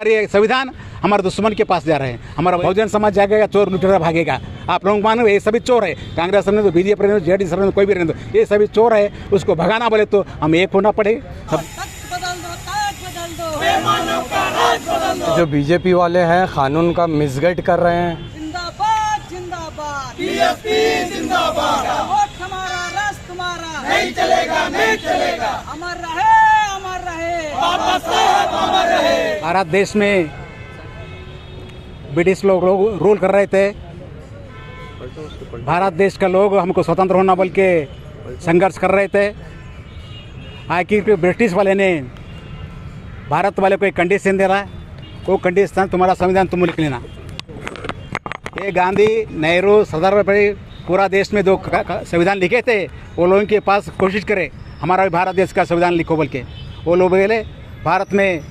ये संविधान हमारे दुश्मन के पास जा रहे हैं। हमारा बहुजन समाज जाएगा, चोर लुटेरा भागेगा। आप लोग मानो ये सभी चोर है, कांग्रेस ने तो, बीजेपी ने, जेडीएस ने, कोई भी रहने दो, ये सभी चोर है। उसको भगाना बोले तो हम एक होना पड़े। जो बीजेपी वाले हैं कानून का मिसगाइड कर रहे हैं। जिंदाबाद जिंदाबाद बीएसपी जिंदाबाद। वोट हमारा, राष्ट्र तुम्हारा, नहीं चलेगा नहीं चलेगा। अमर रहे बाबा साहब, अमर रहे। भारत देश में ब्रिटिश लोग रूल कर रहे थे। भारत देश का लोग हमको स्वतंत्र होना बोल के संघर्ष कर रहे थे। आखिर ब्रिटिश वाले ने भारत वाले को एक कंडीशन दे रहा है, वो कंडीशन तुम्हारा संविधान तुम लिख लेना। ये गांधी, नेहरू, सरदार पटेल पूरा देश में जो संविधान लिखे थे, वो लोगों के पास कोशिश करे हमारा भी भारत देश का संविधान लिखो बोल के। वो लोग बोले भारत में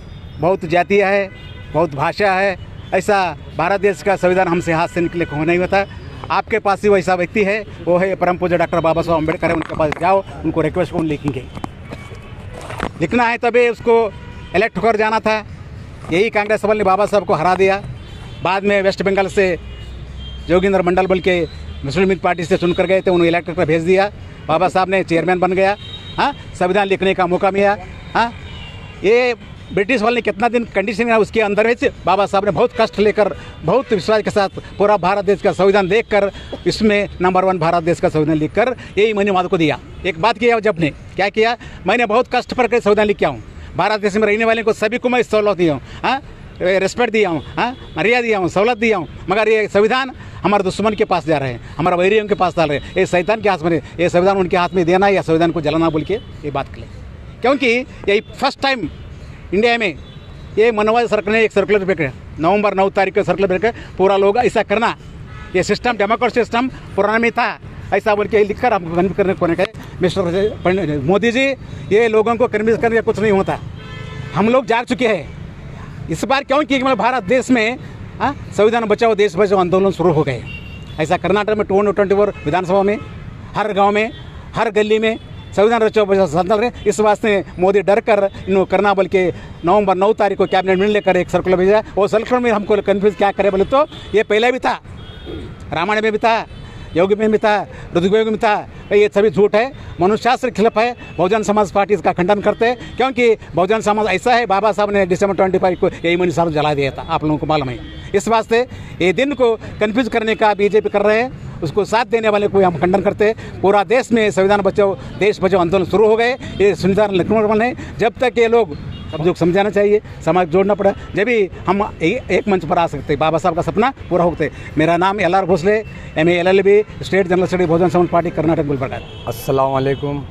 बहुत जातियाँ है, बहुत भाषा है, ऐसा भारत देश का संविधान हमसे हाथ से निकले हो नहीं होता। आपके पास ही वैसा व्यक्ति है, वो है परम पूज्य डॉक्टर बाबा साहब अम्बेडकर है। उनके पास जाओ, उनको रिक्वेस्ट कौन लिखेंगे, लिखना है तभी उसको इलेक्ट होकर जाना था। यही कांग्रेस सभा ने बाबा साहब को हरा दिया। बाद में वेस्ट बंगाल से जोगिंदर मंडल बोल के मुस्लिम लीग पार्टी से चुनकर गए थे, उन्हें इलेक्ट कर भेज दिया। बाबा साहब ने चेयरमैन बन गया। हाँ, संविधान लिखने का मौका मिला। हाँ, ये ब्रिटिश वाले ने कितना दिन कंडीशन है, उसके अंदर में बाबा साहब ने बहुत कष्ट लेकर, बहुत विश्वास के साथ पूरा भारत देश का संविधान देखकर, इसमें नंबर 1 भारत देश का संविधान लिखकर यही मैंने वाद को दिया। एक बात किया जब ने क्या किया, मैंने बहुत कष्ट पर संविधान लिख के आऊँ। भारत देश में रहने वाले को सभी को मैं सहूलत दिया हूँ, हाँ, रेस्पेक्ट दिया हूँ, हाँ, मर्यादा दिया हूँ, सहूलत दिया हूँ। मगर ये संविधान हमारे दुश्मन के पास जा रहे हैं, हमारा वैरियों के पास डाल रहे हैं। ये शैतान के हाथ में, ये संविधान उनके हाथ में देना या संविधान को जलाना बोल के ये बात करें। क्योंकि यही फर्स्ट टाइम इंडिया में ये मनोवाद सरकार ने एक सर्कुलर भेजा, नवंबर 9 तारीख को सर्कुलर भेजा, पूरा लोग ऐसा करना। ये सिस्टम डेमोक्रेसी सिस्टम पुराना में था, ऐसा बोल के लिखकर हमको कन्विंस करने को कहे मिस्टर मोदी जी, ये लोगों को कन्विंस करने का कुछ नहीं होता। हम लोग जाग चुके हैं इस बार। क्योंकि भारत देश में संविधान बचाओ देश बचाओ आंदोलन शुरू हो गए। ऐसा कर्नाटक में 224 विधानसभा में, हर गांव में, हर गली में संविधान रचो बचाओ रहे। इस वास्ते मोदी डर कर इन्होंने करना बोल के नवंबर 9 तारीख को कैबिनेट में लेकर एक सर्कुलर भेजा। वो सर्कुलर में हमको कन्फ्यूज क्या करे बोले तो ये पहले भी था, रामायण में भी था, योग में भी था, ऋग्वेद में था। ये सभी झूठ है, मनुष्यशास्त्र के खिलाफ है। बहुजन समाज पार्टी इसका खंडन करते हैं, क्योंकि बहुजन समाज ऐसा है, बाबा साहब ने दिसंबर 25 को यही महीने साहब जला दिया था, आप लोगों को मालूम है। इस वास्ते ये दिन को कन्फ्यूज करने का बीजेपी कर रहे हैं, उसको साथ देने वाले को हम खंडन करते हैं। पूरा देश में संविधान बचाओ देश बचाओ आंदोलन शुरू हो गए। ये संविधान लखनऊ है, जब तक ये लोग सब लोग समझाना चाहिए, समाज जोड़ना पड़ा, जब भी हम एक मंच पर आ सकते, बाबा साहब का सपना पूरा होते। मेरा नाम LR Bhosle, MA LLB, state general secretary Bahujan Samaj Party Karnataka Gulbarga. अस्सलाम वालेकुम।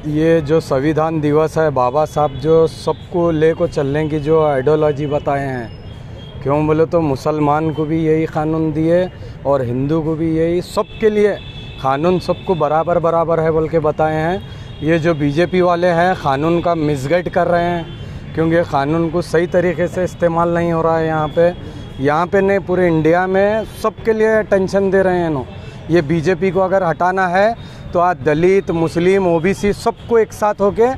ये जो संविधान दिवस है, बाबा साहब जो सबको ले को चलने की जो आइडियोलॉजी बताए हैं, क्यों बोले तो मुसलमान को भी यही कानून दिए और हिंदू को भी यही, सबके लिए कानून सबको बराबर बराबर है बोल के बताए हैं। ये जो बीजेपी वाले हैं कानून का मिसगाइड कर रहे हैं, क्योंकि कानून को सही तरीके से इस्तेमाल नहीं हो रहा है यहाँ पे नहीं, पूरे इंडिया में सबके लिए टेंशन दे रहे हैं नो। ये बीजेपी को अगर हटाना है तो आज दलित, मुस्लिम, OBC सबको एक साथ होके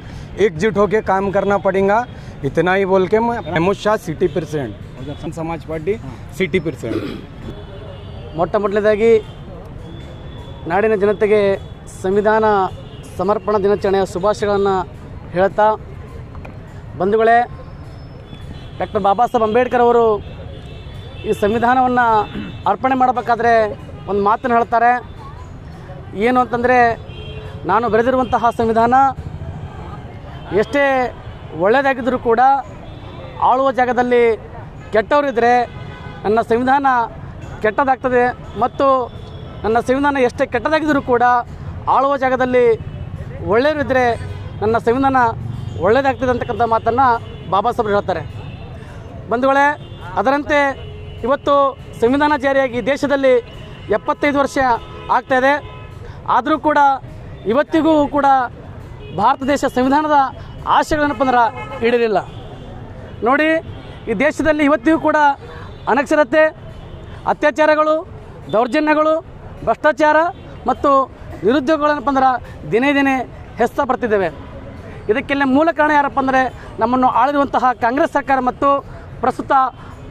एकजुट होके काम करना पड़ेगा। इतना ही बोल के मैं अमित शाह 60%, समाज पार्टी 60%। ಮೊಟ್ಟಮೊದಲನೇದಾಗಿ ನಾಡಿನ ಜನತೆಗೆ ಸಂವಿಧಾನ ಸಮರ್ಪಣಾ ದಿನಾಚರಣೆಯ ಶುಭಾಶಯಗಳನ್ನು ಹೇಳ್ತಾ, ಬಂಧುಗಳೇ, ಡಾಕ್ಟರ್ ಬಾಬಾ ಸಾಹೇಬ್ ಅಂಬೇಡ್ಕರ್ ಅವರು ಈ ಸಂವಿಧಾನವನ್ನು ಅರ್ಪಣೆ ಮಾಡಬೇಕಾದ್ರೆ ಒಂದು ಮಾತನ್ನು ಹೇಳ್ತಾರೆ. ಏನು ಅಂತಂದರೆ, ನಾನು ಬರೆದಿರುವಂತಹ ಸಂವಿಧಾನ ಎಷ್ಟೇ ಒಳ್ಳೆಯದಾಗಿದ್ದರೂ ಕೂಡ ಆಳುವ ಜಾಗದಲ್ಲಿ ಕೆಟ್ಟವರಿದ್ದರೆ ನನ್ನ ಸಂವಿಧಾನ ಕೆಟ್ಟದಾಗ್ತದೆ, ಮತ್ತು ನನ್ನ ಸಂವಿಧಾನ ಎಷ್ಟೇ ಕೆಟ್ಟದಾಗಿದ್ದರೂ ಕೂಡ ಆಳುವ ಜಾಗದಲ್ಲಿ ಒಳ್ಳೆಯವರಿದ್ದರೆ ನನ್ನ ಸಂವಿಧಾನ ಒಳ್ಳೆಯದಾಗ್ತದೆ ಅಂತಕ್ಕಂಥ ಮಾತನ್ನು ಬಾಬಾ ಸಾಹೇಬರು ಹೇಳ್ತಾರೆ. ಬಂಧುಗಳೇ, ಅದರಂತೆ ಇವತ್ತು ಸಂವಿಧಾನ ಜಾರಿಯಾಗಿ ದೇಶದಲ್ಲಿ 75 ವರ್ಷ ಆಗ್ತಾಯಿದೆ. ಆದರೂ ಕೂಡ ಇವತ್ತಿಗೂ ಕೂಡ ಭಾರತ ದೇಶ ಸಂವಿಧಾನದ ಆಶಯಗಳೇನಪ್ಪ ಅಂದ್ರೆ ಈಡೇರಿಲ್ಲ. ನೋಡಿ, ಈ ದೇಶದಲ್ಲಿ ಇವತ್ತಿಗೂ ಕೂಡ ಅನಕ್ಷರತೆ, ಅತ್ಯಾಚಾರಗಳು, ದೌರ್ಜನ್ಯಗಳು, ಭ್ರಷ್ಟಾಚಾರ ಮತ್ತು ನಿರುದ್ಯೋಗಗಳೇನಪ್ಪ ಅಂದ್ರೆ ದಿನೇ ದಿನೇ ಹೆಚ್ಚುತ್ತಾ ಬರ್ತಿದ್ದೇವೆ. ಇದಕ್ಕೆಲ್ಲ ಮೂಲ ಕಾರಣ ಯಾರಪ್ಪ ಅಂದರೆ ನಮ್ಮನ್ನು ಆಳಿರುವಂತಹ ಕಾಂಗ್ರೆಸ್ ಸರ್ಕಾರ ಮತ್ತು ಪ್ರಸ್ತುತ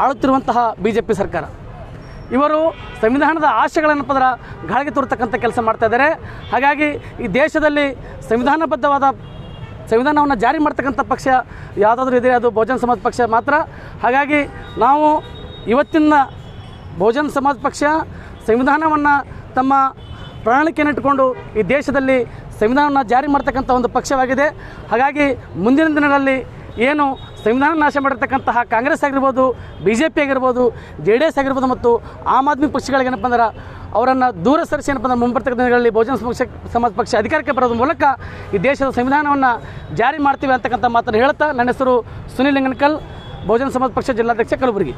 ಆಳುತ್ತಿರುವಂತಹ BJP ಸರ್ಕಾರ. ಇವರು ಸಂವಿಧಾನದ ಆಶಯಗಳನ್ನು ಪದರ ಗಾಳಿಗೆ ತೋರ್ತಕ್ಕಂಥ ಕೆಲಸ ಮಾಡ್ತಾ ಇದ್ದಾರೆ. ಹಾಗಾಗಿ ಈ ದೇಶದಲ್ಲಿ ಸಂವಿಧಾನಬದ್ಧವಾದ ಸಂವಿಧಾನವನ್ನು ಜಾರಿ ಮಾಡ್ತಕ್ಕಂಥ ಪಕ್ಷ ಯಾವುದಾದ್ರೂ ಇದೆ ಅದು ಬಹುಜನ ಸಮಾಜ ಪಕ್ಷ ಮಾತ್ರ. ಹಾಗಾಗಿ ನಾವು ಇವತ್ತಿನ ಬಹುಜನ ಸಮಾಜ ಪಕ್ಷ ಸಂವಿಧಾನವನ್ನು ತಮ್ಮ ಪ್ರಣಾಳಿಕೆಯನ್ನು ಇಟ್ಟುಕೊಂಡು ಈ ದೇಶದಲ್ಲಿ ಸಂವಿಧಾನವನ್ನು ಜಾರಿ ಮಾಡ್ತಕ್ಕಂಥ ಒಂದು ಪಕ್ಷವಾಗಿದೆ. ಹಾಗಾಗಿ ಮುಂದಿನ ದಿನಗಳಲ್ಲಿ ಏನು ಸಂವಿಧಾನ ನಾಶ ಮಾಡಿರ್ತಕ್ಕಂತಹ ಕಾಂಗ್ರೆಸ್ ಆಗಿರ್ಬೋದು, BJP ಆಗಿರ್ಬೋದು, JDS ಆಗಿರ್ಬೋದು ಮತ್ತು ಆಮ್ ಆದ್ಮಿ ಪಕ್ಷಗಳಿಗೆ ಏನಪ್ಪ ಅಂದ್ರೆ ಅವರನ್ನು ದೂರ ಸರಿಸಿ ಏನಪ್ಪ ಅಂದ್ರೆ ಮುಂಬರ್ತಕ್ಕಂಥ ದಿನಗಳಲ್ಲಿ ಬಹುಜನ ಸಮಾಜ ಪಕ್ಷ ಅಧಿಕಾರಕ್ಕೆ ಬರೋದ್ರ ಮೂಲಕ ಈ ದೇಶದ ಸಂವಿಧಾನವನ್ನು ಜಾರಿ ಮಾಡ್ತೀವಿ ಅಂತಕ್ಕಂಥ ಮಾತನ್ನು ಹೇಳ್ತಾ, ನನ್ನ ಹೆಸರು ಸುನಿಲ್ ಲಿಂಗನಕಲ್, ಬಹುಜನ ಸಮಾಜ ಪಕ್ಷ ಜಿಲ್ಲಾಧ್ಯಕ್ಷ ಕಲಬುರಗಿ.